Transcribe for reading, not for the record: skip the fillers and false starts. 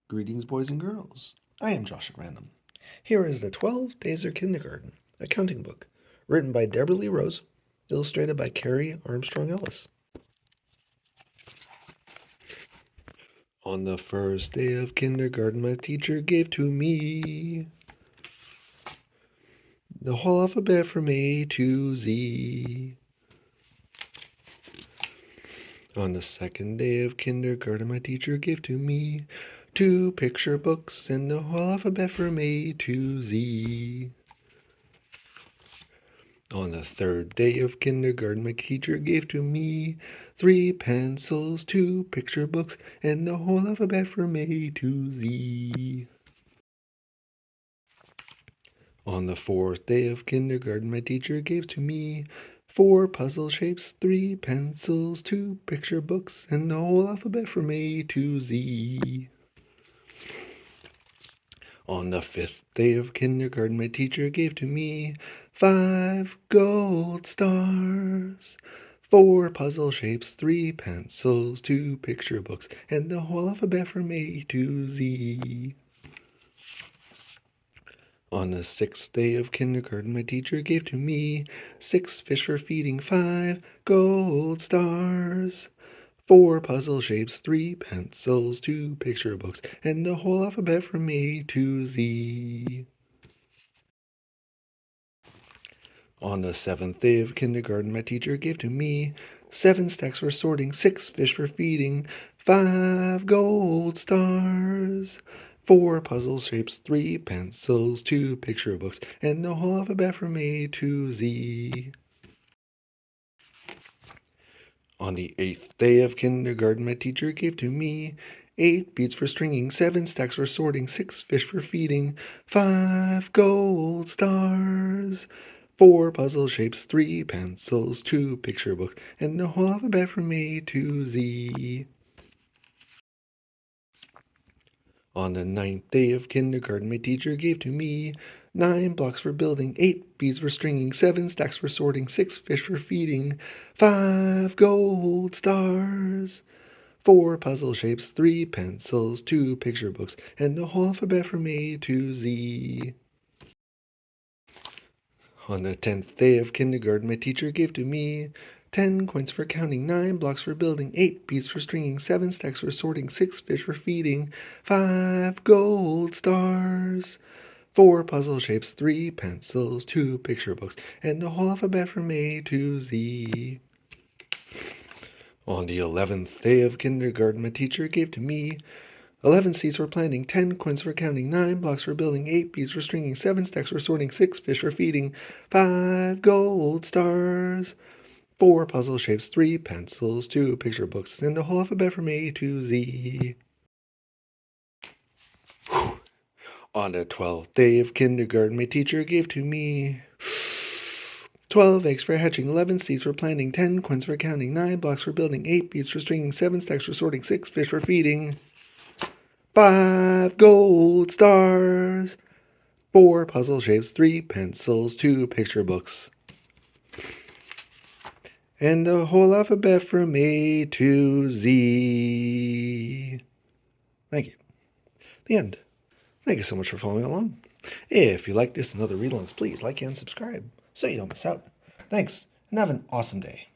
Greetings, boys and girls. I am Josh at Random. Here is the 12 Days of Kindergarten, a counting book, written by Deborah Lee Rose, illustrated by Carey Armstrong-Ellis. On the first day of kindergarten, my teacher gave to me the whole alphabet from A to Z. On the second day of kindergarten, my teacher gave to me 2 picture books and the whole alphabet from A to Z. On the third day of kindergarten, my teacher gave to me 3 pencils, 2 picture books, and the whole alphabet from A to Z. On the fourth day of kindergarten, my teacher gave to me 4 puzzle shapes, 3 pencils, 2 picture books, and the whole alphabet from A to Z. On the 5th day of kindergarten, my teacher gave to me 5 gold stars, 4 puzzle shapes, 3 pencils, 2 picture books, and the whole alphabet from A to Z. On the 6th day of kindergarten, my teacher gave to me 6 fish for feeding, 5 gold stars, 4 puzzle shapes, 3 pencils, 2 picture books, and the whole alphabet from A to Z. On the 7th day of kindergarten, my teacher gave to me 7 stacks for sorting, 6 fish for feeding, 5 gold stars, 4 puzzle shapes, 3 pencils, 2 picture books, and the whole alphabet from A to Z. On the 8th day of kindergarten, my teacher gave to me 8 beads for stringing, 7 stacks for sorting, 6 fish for feeding, 5 gold stars, 4 puzzle shapes, 3 pencils, 2 picture books, and the whole alphabet from A to Z. On the 9th day of kindergarten, my teacher gave to me 9 blocks for building, 8 beads for stringing, 7 stacks for sorting, 6 fish for feeding, 5 gold stars, 4 puzzle shapes, 3 pencils, 2 picture books, and the whole alphabet from A to Z. On the 10th day of kindergarten, my teacher gave to me 10 coins for counting, 9 blocks for building, 8 beads for stringing, 7 stacks for sorting, 6 fish for feeding, 5 gold stars, 4 puzzle shapes, 3 pencils, 2 picture books, and the whole alphabet from A to Z. On the 11th day of kindergarten, my teacher gave to me 11 seeds for planting, 10 coins for counting, 9 blocks for building, 8 beads for stringing, 7 stacks for sorting, 6 fish for feeding, 5 gold stars, 4 puzzle shapes, 3 pencils, 2 picture books, and the whole alphabet from A to Z. Whew. On the 12th day of kindergarten, my teacher gave to me 12 eggs for hatching, 11 seeds for planting, 10 coins for counting, 9 blocks for building, 8 beads for stringing, 7 stacks for sorting, 6 fish for feeding, 5 gold stars, 4 puzzle shapes, 3 pencils, 2 picture books, and the whole alphabet from A to Z. Thank you. The end. Thank you so much for following along. If you like this and other read-alongs, please like and subscribe so you don't miss out. Thanks, and have an awesome day.